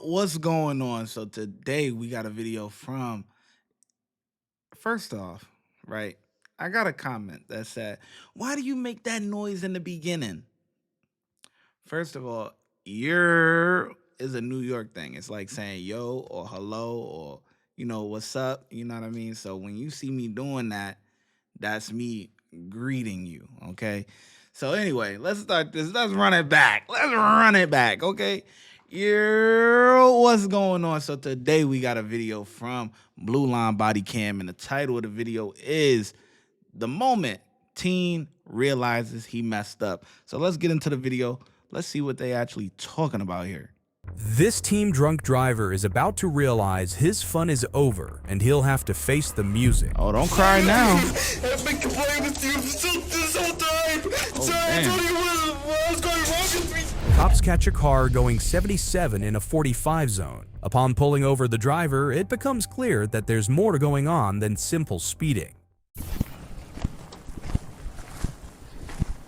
What's going on? So today we got a video from first off, right? I got a comment that said, "Why do you make that noise in the beginning?" First of all, "your" is a New York thing. It's like saying yo or hello or what's up. You know what I mean? So when you see me doing that, that's me greeting you. Okay. So anyway, let's start this. Let's run it back. Let's run it back. Okay. Yeah, what's going on? So today we got a video from Blue Line Body Cam, and the title of the video is "The Moment Teen Realizes He Messed Up." So let's get into the video. Let's see what they actually talking about here. This team drunk driver is about to realize his fun is over and he'll have to face the music. Oh, don't cry now. I've been complaining with you this whole time. Sorry, I told you what was going wrong with me. Cops catch a car going 77 in a 45 zone. Upon pulling over the driver, it becomes clear that there's more going on than simple speeding.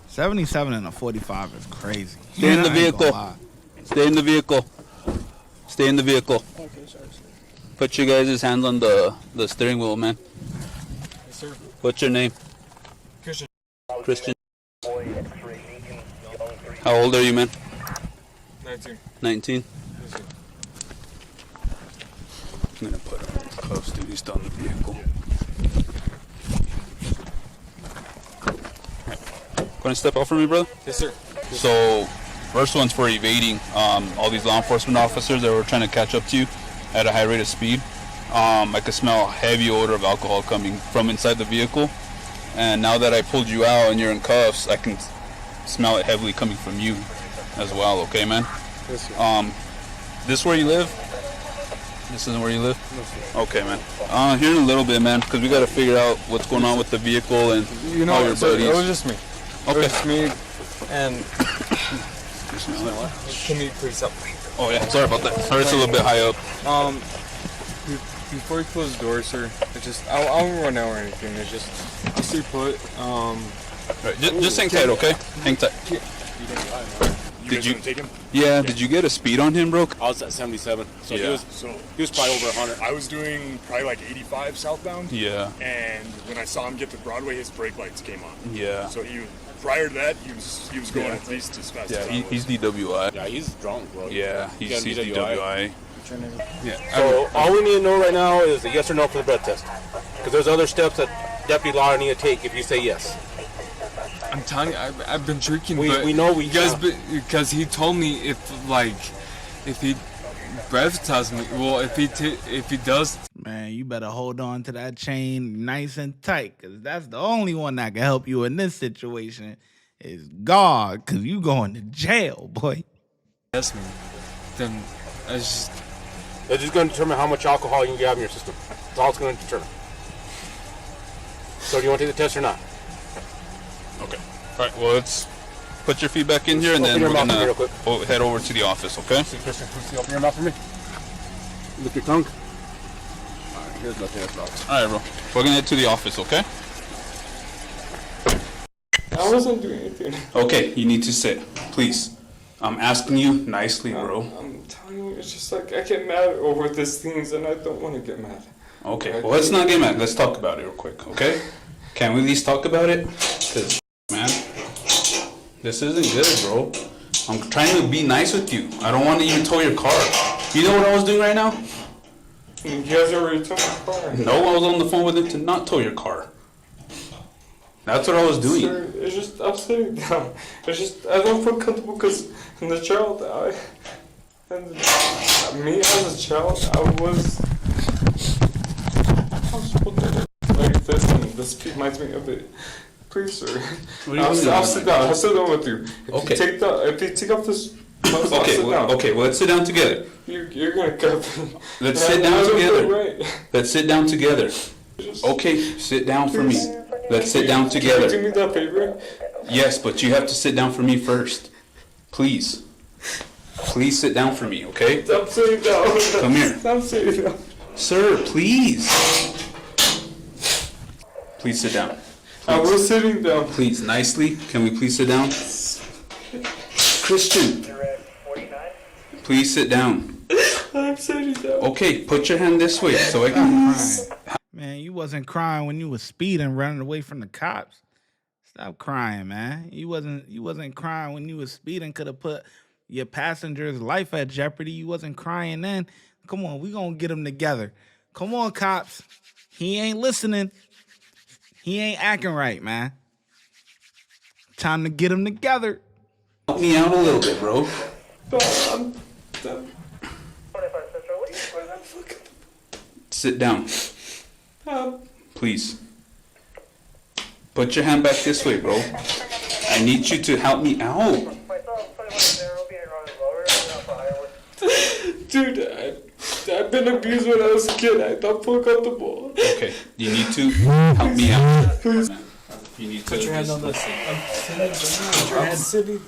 77 and a 45 is crazy. Stay in the vehicle. Stay in the vehicle. Stay in the vehicle. Okay, sorry. Put your guys' hands on the steering wheel, man. Yes, sir. What's your name? Christian. Christian. How old are you, man? 19. 19? Yes, sir. I'm gonna put him in cuffs, dude. He's still in the vehicle. Gonna step out for me, brother? Yes, sir. So, first one's for evading all these law enforcement officers that were trying to catch up to you at a high rate of speed. I could smell a heavy odor of alcohol coming from inside the vehicle. And now that I pulled you out and you're in cuffs, I can smell it heavily coming from you as well, okay, man? Yes, sir. This where you live? This isn't where you live? No, sir. Okay, man. Here in a little bit, man, because we got to figure out what's going on with the vehicle and all your buddies. It was just me. Okay. It was just me, and can you please help me? Oh, yeah. Sorry about that. Sorry, it's a little bit high up. Before you close the door, sir, it's just, I won't run out or anything. It's just, I'll stay put. Right, just hang tight, okay? Hang tight. Did you take him? Yeah. Did you get a speed on him, bro? I was at 77, so Yeah. he was probably over 100. I was doing probably like 85 southbound. Yeah. And when I saw him get to Broadway, his brake lights came on. Yeah. So prior to that, he was going at least as fast as I was. He's DWI. Yeah, he's drunk, bro. Yeah, he's DWI. Yeah. So all we need to know right now is a yes or no for the breath test. Because there's other steps that Deputy Lawler need to take if you say yes. I'm telling you, I've been drinking. We know we guys, because he told me if he breath tests me, well, if he does. Man, you better hold on to that chain nice and tight, because that's the only one that can help you in this situation is God, because you going to jail, boy. Test me, then it's just. They're just going to determine how much alcohol you can have in your system. That's all it's going to determine. So do you want to take the test or not? Okay. All right. Well, let's put your feet back in here, and then we're gonna head over to the office. Okay. See, Christian, please open your mouth for me. Lick your tongue. All right. Here's nothing that's not. All right, bro. We're gonna head to the office. Okay. I wasn't doing anything. Okay. You need to sit, please. I'm asking you nicely, bro. I'm telling you, it's just like I get mad over these things, and I don't want to get mad. Okay. Well, let's not get mad. Let's talk about it real quick. Okay. Can we at least talk about it? Cause, man, this isn't good, bro. I'm trying to be nice with you. I don't want to even tow your car. You know what I was doing right now? You guys already took my car. No, I was on the phone with him to not tow your car. That's what I was doing. Sir, it's just, I'm sitting down. It's just, I don't feel comfortable because the child, me as a child, I was like this, and this reminds me of it. Please, sir. I'll sit down. I'll sit down with you. If you take off this mask, I'll sit down. Okay, well, let's sit down together. You're gonna cut me. Let's sit down together. Right. Let's sit down together. Okay, sit down for me. Let's sit down together. Can you do me that favor? Yes, but you have to sit down for me first. Please. Please sit down for me, okay? Stop sitting down. Come here. Stop sitting down. Sir, please. Please sit down. I was sitting down. Please, nicely. Can we please sit down? Christian. Please sit down. I'm sitting down. Okay, put your hand this way so I can. Man, you wasn't crying when you was speeding, running away from the cops. Stop crying, man. You wasn't crying when you was speeding. Could have put your passenger's life at jeopardy. You wasn't crying then. Come on, we gonna get him together. Come on, cops. He ain't listening. He ain't acting right, man. Time to get him together. Help me out a little bit, bro. Sit down. Please. Put your hand back this way, bro. I need you to help me out. Dude, I've been abused when I was a kid. I thought pull out the ball. Okay, you need to help me out. Please. You need to Put your hand on this. I'm sitting down.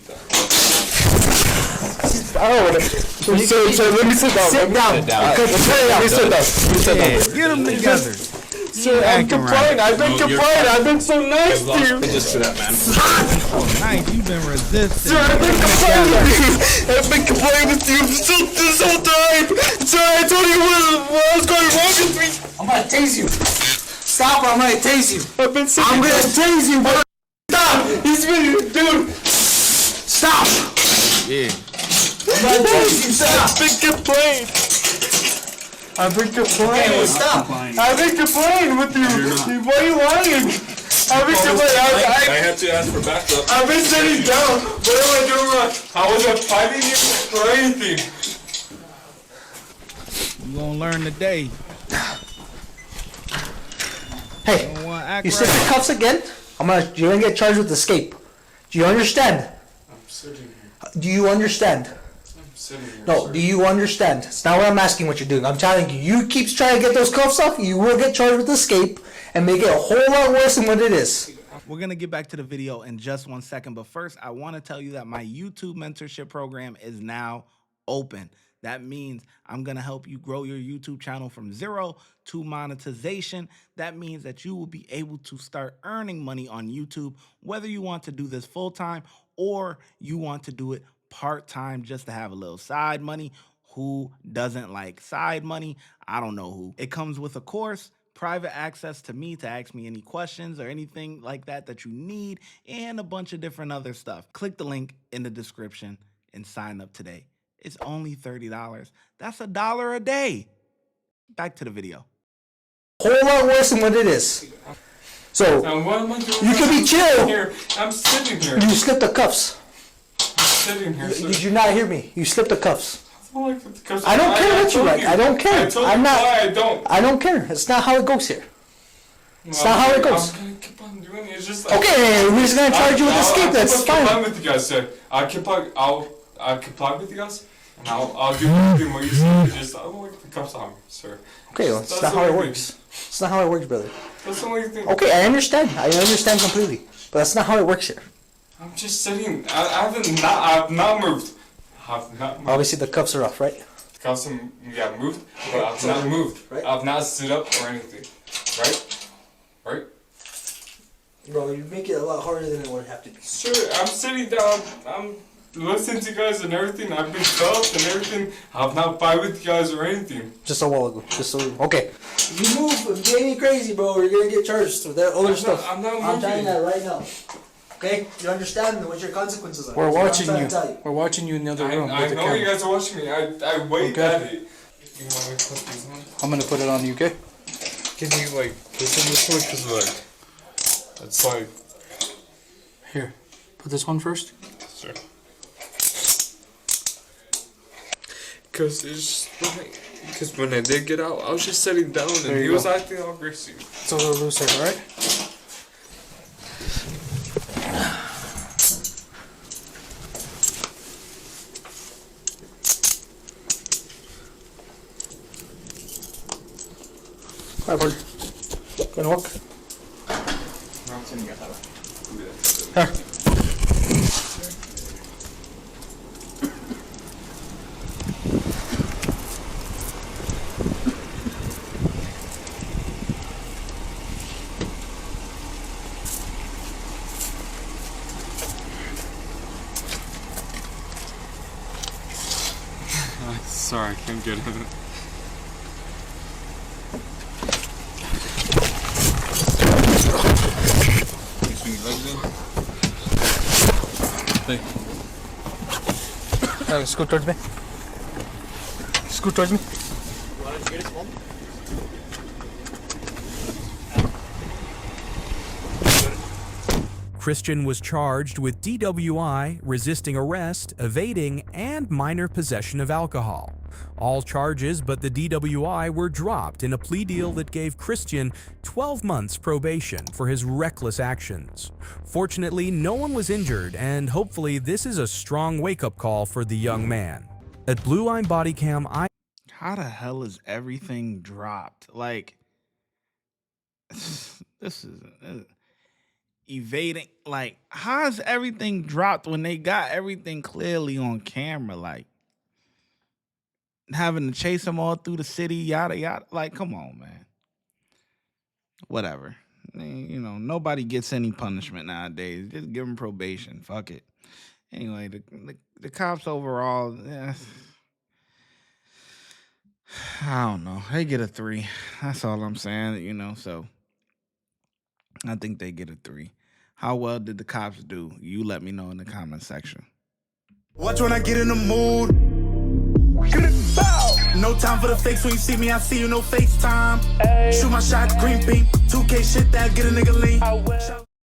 So let me sit down. Sit down. Let me sit down. Get him together. Sir, I'm complying. I've been complying. I've been so nice to you. Just to that, man. Oh, nice. You've been resisting. Sir, I've been complying with you. I've been complying with you this whole time. Sir, I told you what was going wrong with me. I'm gonna tase you. Stop or I'm gonna tase you. I've been sitting I'm gonna tase you, bro. Stop. He's been, dude. Stop. Yeah. I'm gonna tase you. Stop. I've been complaining. I've been complaining. Okay, stop. I've been complaining with you. Why are you lying? I've been complaining. I had to ask for backup. I've been sitting down. What am I doing wrong? I wasn't fighting you for anything. You gonna learn today. Hey, Don't wanna act you slip right. the cuffs again? You're gonna get charged with escape. Do you understand? I'm sitting here. Do you understand? I'm sitting here. No, do you understand? It's not what I'm asking what you're doing. I'm telling you, you keep trying to get those cuffs off, you will get charged with escape and make it a whole lot worse than what it is. We're going to get back to the video in just 1 second, but first I want to tell you that my YouTube mentorship program is now open. That means I'm going to help you grow your YouTube channel from 0 to monetization. That means that you will be able to start earning money on YouTube, whether you want to do this full-time or you want to do it part-time just to have a little side money. Who doesn't like side money? I don't know who. It comes with a course, private access to me to ask me any questions or anything like that that you need, and a bunch of different other stuff. Click the link in the description and sign up today. It's only $30. That's $1 a day. Back to the video. Whole lot worse than what it is. So, Now what am I doing? you can be chill. Here. I'm sitting here. You slipped the cuffs. I'm sitting here. Sir. Did you not hear me? You slipped the cuffs. I don't care what you like. I don't care. I told I'm you not- why I don't. I don't care. It's not how it goes here. It's not how it goes. I'm gonna keep on doing it. It's just like, Okay, we're just gonna charge you with escape. That's I'll comply fine. with you guys, sir. I'll comply with you guys, and I'll do everything what you say. It's just I don't like the cuffs on me, sir. Okay, well, it's not how it works. It's not how it works, brother. That's the only thing. Okay, I understand. I understand completely. But that's not how it works here. I'm just sitting. I've not moved. I've not moved. Obviously, the cuffs are off, right? Cuffs moved, but I've not moved. Right. I've not stood up or anything. Right? Right? Bro, you make it a lot harder than it would have to be. Sure, I'm sitting down. I'm listening to you guys and everything. I've been cuffed and everything. I've not fight with you guys or anything. Just a while ago. Okay. You move, get me crazy, bro. You're gonna get charged with that other stuff. I'm not I'm telling you moving. that right now. Okay? You understand what your consequences are. We're That's what I'm watching trying you. to tell you. We're watching you in the other room. I with the know you camera. guys are watching me. I waved Okay. at it. You want me to put these on? I'm gonna put it on you, okay? Can you like listen this way? Cause like, it's like. Here, put this one first. Sure. Cause it's just like, cause when I did get out, I was just sitting down and There he you was go. acting all aggressive. It's a little looser, alright? Alright, buddy. Gonna walk? Here. Sorry, I can't get it. Swing your legs in. Hey. Scoot towards me. Scoot towards me. Christian was charged with DWI, resisting arrest, evading, and minor possession of alcohol. All charges but the DWI were dropped in a plea deal that gave Christian 12 months probation for his reckless actions. Fortunately, no one was injured, and hopefully this is a strong wake-up call for the young man. At Blue Line Body Cam, How the hell is everything dropped? Like, this is evading. Like, how is everything dropped when they got everything clearly on camera? Like, having to chase them all through the city, yada yada. Like, come on, man. Whatever. You know, nobody gets any punishment nowadays. Just give them probation. Fuck it. Anyway, the cops overall, I don't know. They get a 3. That's all I'm saying, you know, so I think they get a 3. How well did the cops do? You let me know in the comment section. Watch when I get in the mood. No time for the fakes. When you see me, I see you, no FaceTime. Shoot my shot, green beam. 2K shit that get a nigga lean.